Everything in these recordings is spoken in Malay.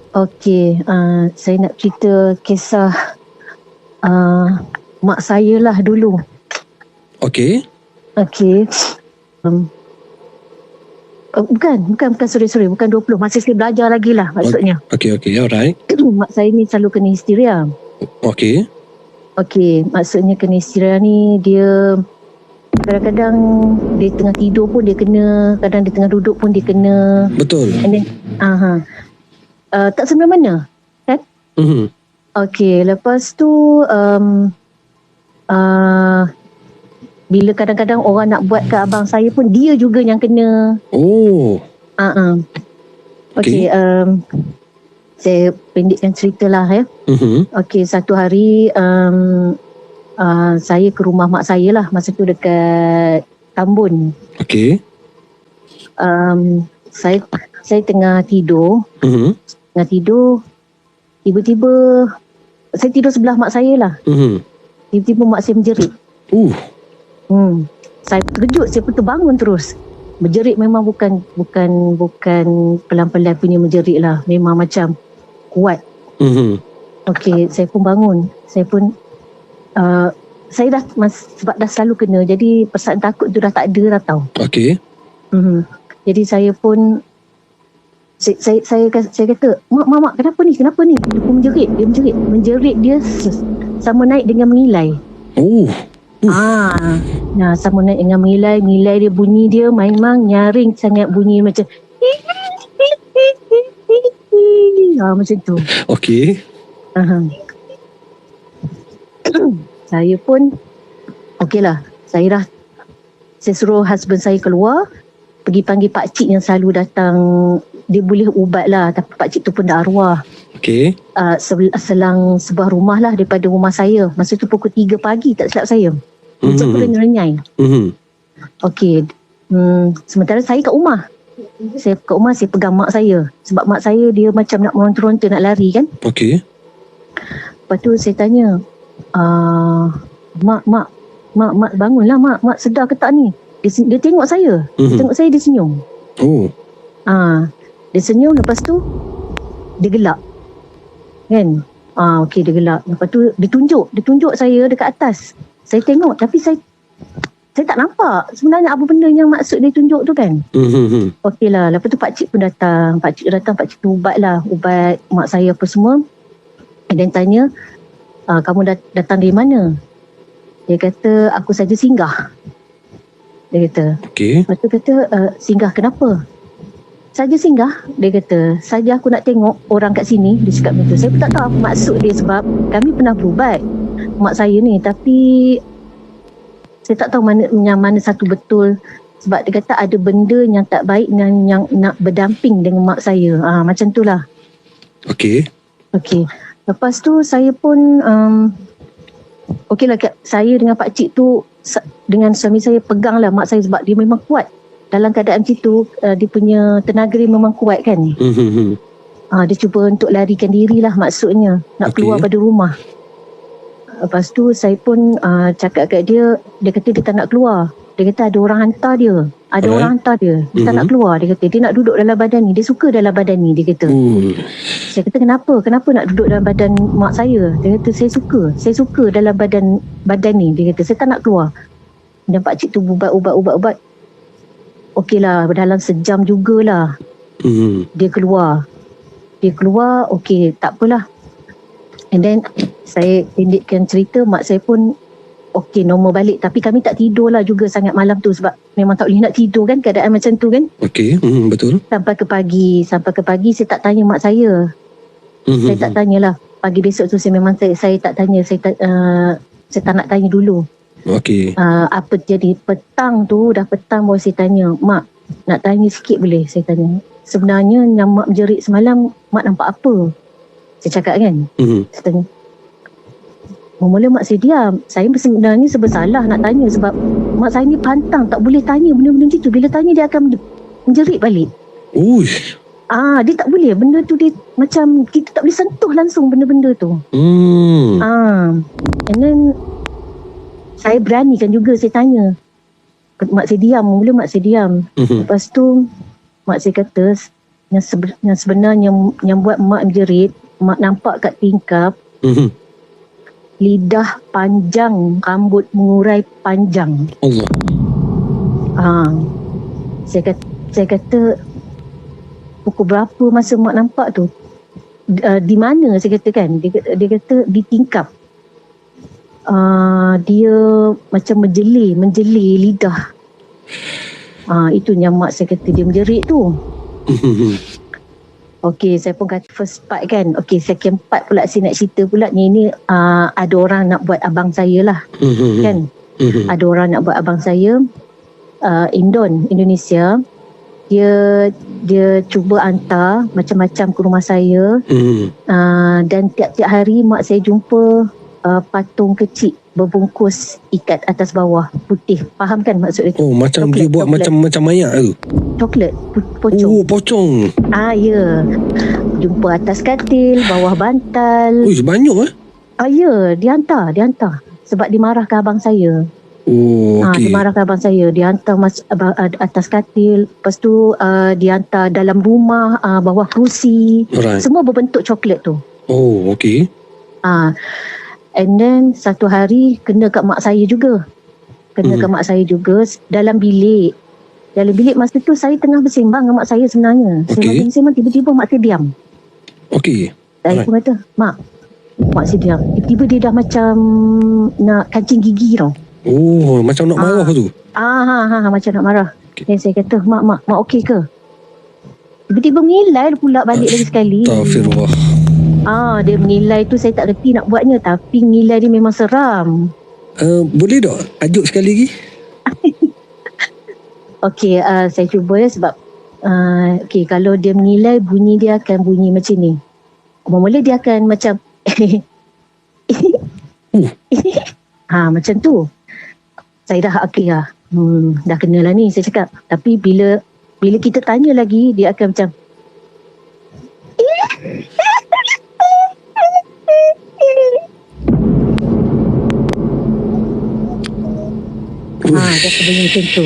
Okey, saya nak cerita kisah mak saya lah dulu. Okey. Okey. Bukan, sorry, bukan 20. Masih saya belajar lagi lah maksudnya. Okey, alright. Mak saya ni selalu kena histeria. Okey. Okey, maksudnya kena histeria ni dia kadang-kadang dia tengah tidur pun dia kena, kadang dia tengah duduk pun dia kena. Betul. And then, tak semena-mena, kan? Okey, lepas tu bila kadang-kadang orang nak buat ke abang saya pun dia juga yang kena. Oh. Okey, saya pendekkan cerita lah ya. Okey, satu hari saya ke rumah mak saya lah, masa tu dekat Tambun. Okey. Saya tengah tidur. Tiba-tiba saya tidur sebelah mak saya lah. Tiba-tiba mak saya menjerit. Saya terkejut, saya pun terbangun terus. Menjerit memang bukan pelan-pelan punya menjerit lah, memang macam kuat. Okey, saya pun bangun. Saya pun saya sebab dah selalu kena, jadi perasaan takut tu dah tak ada dah tau. Okey. Jadi saya pun saya kata, mak kenapa ni? Dia pun menjerit dia sama naik dengan mengilai. Sama naik dengan mengilai dia, bunyi dia memang nyaring sangat, bunyi macam macam tu. Okey. Saya pun okeylah, saya suruh husband saya keluar, pergi panggil pakcik yang selalu datang. Dia boleh ubat lah, tapi pakcik tu pun dah arwah. Okey. Selang sebuah rumah lah daripada rumah saya. Masa tu pukul 3 pagi tak silap saya. Macam renyai. Okey. Sementara saya kat rumah. Saya pegang mak saya. Sebab mak saya dia macam nak meronta-ronta, nak lari kan. Okey. Lepas tu saya tanya, Mak bangunlah mak. Mak sedar ke tak ni? Dia tengok saya. Dia tengok saya, dia senyum. Dia senyum, lepas tu dia gelak. Kan? Okey, dia gelak. Lepas tu dia tunjuk saya dekat atas. Saya tengok, tapi saya tak nampak sebenarnya apa benda yang maksud dia tunjuk tu kan. Okey lah. Lepas tu pakcik pun datang. Pakcik tu ubat mak saya apa semua. Dan tanya, kamu datang dari mana? Dia kata, aku saja singgah. Dia kata. Okey. Lepas tu kata, singgah kenapa? Saja singgah, dia kata. Saja aku nak tengok orang kat sini. Dia cakap macam tu. Saya pun tak tahu apa maksud dia, sebab kami pernah berubat mak saya ni, tapi saya tak tahu mana satu betul. Sebab dia kata ada benda yang tak baik yang nak berdamping dengan mak saya. Macam tu lah. Okey. Lepas tu saya pun okeylah, saya dengan pakcik tu dengan suami saya pegang lah mak saya, sebab dia memang kuat. Dalam keadaan macam tu, dia punya tenaga dia memang kuat kan. Dia cuba untuk larikan diri lah maksudnya, nak keluar pada rumah. Lepas tu saya pun cakap kat dia. Dia kata dia tak nak keluar. Dia kata ada orang hantar dia. Dia tak nak keluar. Dia kata dia nak duduk dalam badan ni. Dia suka dalam badan ni, dia kata. Saya kata kenapa nak duduk dalam badan mak saya? Dia kata saya suka dalam badan ni. Dia kata saya tak nak keluar. Dan pakcik tu ubat. Okeylah, dalam sejam jugalah dia keluar. Okey, tak apalah. And then saya pendekkan cerita, mak saya pun okey, normal balik. Tapi kami tak tidur lah juga sangat malam tu, sebab memang tak boleh nak tidur kan, keadaan macam tu kan. Okey, betul. Sampai ke pagi saya tak tanya mak saya. Saya tak tanyalah. Pagi besok tu saya tak tanya. Saya tak nak tanya dulu. Okey. Apa jadi petang baru saya tanya, mak nak tanya sikit boleh? Saya tanya, sebenarnya yang mak menjerit semalam, mak nampak apa? Saya cakap kan. Saya tanya. Mula mak saya diam. Saya sebenarnya bersalah nak tanya, sebab mak saya ni pantang, tak boleh tanya benda-benda macam tu. Bila tanya dia akan menjerit balik. Dia tak boleh. Benda tu dia macam kita tak boleh sentuh langsung benda-benda tu. And then saya beranikan juga, saya tanya. Mak saya diam. Mula mak saya diam. Lepas tu mak saya kata, yang sebenarnya yang buat mak menjerit, mak nampak kat tingkap lidah panjang, rambut mengurai panjang. Allah. Saya kata pukul berapa masa mak nampak tu? Di mana saya kata kan? Dia kata di tingkap. Dia macam menjelir lidah. Itu yang mak saya kata dia menjerit tu. Okey, saya pun kata first part kan. Okey, second part pula saya nak cerita pula ni ada orang nak buat abang saya lah. Kan? Ada orang nak buat abang saya. Indonesia. Dia cuba hantar macam-macam ke rumah saya. Dan tiap-tiap hari mak saya jumpa patung kecil berbungkus ikat atas bawah putih. Faham kan maksud dia? Oh, macam dia buat macam mayat tu. Coklat, pocong. Oh, pocong. Ya. Jumpa atas katil, bawah bantal. Ui, banyak Ya, dia hantar. Sebab dia marah ke abang saya. Oh, okey. Dia marah ke abang saya. Dia hantar atas katil. Lepas tu dia hantar dalam rumah, bawah kerusi. Alright. Semua berbentuk coklat tu. Oh, okey. And then satu hari kena kat mak saya juga. Kat mak saya juga dalam bilik. Dalam bilik masa tu saya tengah bersembang dengan mak saya sebenarnya. Saya bersembang, tiba-tiba mak saya diam. Okey. Saya pun kata, mak saya diam. Tiba-tiba dia dah macam nak kancing gigi tau. Oh, macam nak marah tu. Macam nak marah. Dan saya kata, mak okey ke? Tiba-tiba mengilai pula balik lagi sekali. Astaghfirullah. Dia mengilai tu saya tak reti nak buatnya, tapi mengilai dia memang seram. Boleh tak ajuk sekali lagi? Okey, saya cuba ya sebab okey, kalau dia mengilai bunyi dia akan bunyi macam ni. Mula dia akan macam macam tu. Saya dah okey lah. Dah kenalah ni saya cakap. Tapi bila kita tanya lagi dia akan macam dia sebenarnya macam tu.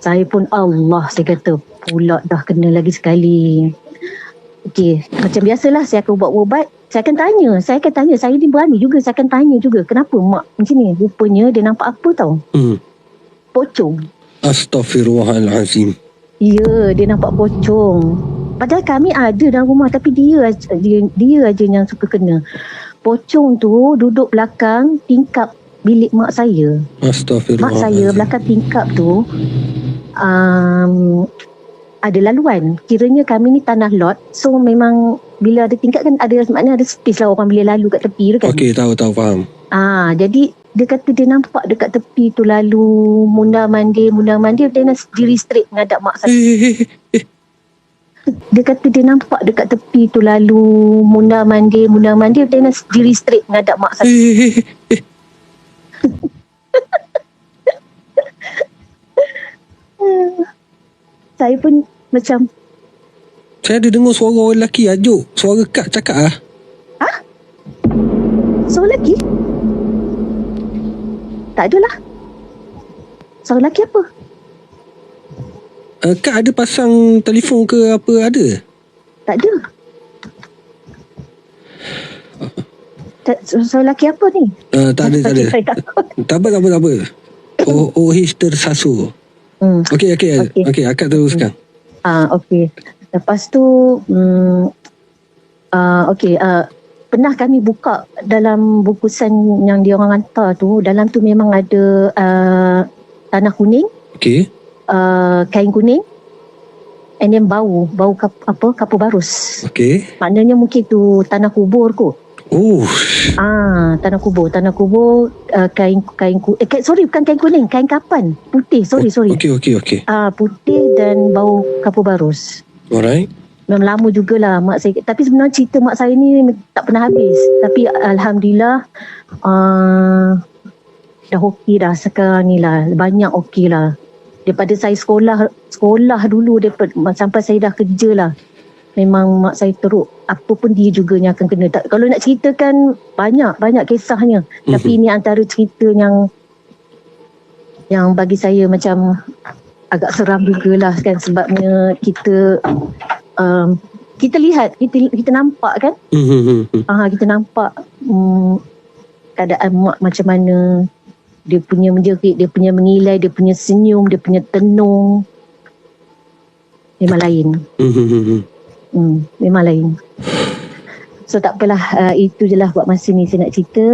Saya pun Allah, saya kata pula dah kena lagi sekali. Okey, macam biasalah saya akan ubat-ubat. Saya akan tanya. Saya ni berani juga, saya akan tanya juga. Kenapa mak macam ni? Rupanya dia nampak apa tau? Pocong. Astaghfirullahalazim. Ya, dia nampak pocong. Padahal kami ada dalam rumah, tapi dia aja yang suka kena. Pocong tu duduk belakang tingkap bilik mak saya. Astaghfirullahalazim. Mak saya belakang tingkap tu ada laluan. Kiranya kami ni tanah lot. So memang bila ada tingkap kan maknanya ada space lah orang boleh lalu kat tepi tu kan. Okey, tahu faham. Jadi dia kata dia nampak dekat tepi tu lalu mundar-mandir dia nak diri straight menghadap mak saya. Dia kata dia nampak dekat tepi tu lalu mundar-mandir dia nak diri straight menghadap mak saya. Saya pun macam saya ada dengar suara orang lelaki ajuk. Suara Kak cakap lah. Suara lelaki? Tak adalah. Suara lelaki apa? Kak ada pasang telefon ke apa ada? Tak ada. Suara lelaki apa ni? Tak ada. Tak apa. OH tersasul. Okey, akak teruskan. Okey. Lepas tu pernah kami buka dalam bungkusan yang dia orang hantar tu, dalam tu memang ada tanah kuning. Okey. Kain kuning. And then bau kapur barus. Okey. Maknanya mungkin tu tanah kubur kot. Tanah kubur kain bukan kain kuning, kain kapan putih, sorry. Okey. Putih dan bau kapur barus. Alright. Memang lama jugalah mak saya, tapi sebenarnya cerita mak saya ni tak pernah habis. Tapi alhamdulillah dah okey dah sekarang ni lah, banyak okey lah. Daripada saya sekolah dulu sampai saya dah kerja lah, memang mak saya teruk. Apa pun dia juga yang akan kena. Kalau nak ceritakan banyak kisahnya. Tapi ini antara cerita yang bagi saya macam agak seram jugalah kan. Sebabnya kita kita lihat, kita nampak kan, kita nampak keadaan mak macam mana, dia punya menjerit, dia punya mengilai, dia punya senyum, dia punya tenung, memang lain. Memang lain. So tak apalah, itu je lah buat masa ni saya nak cerita.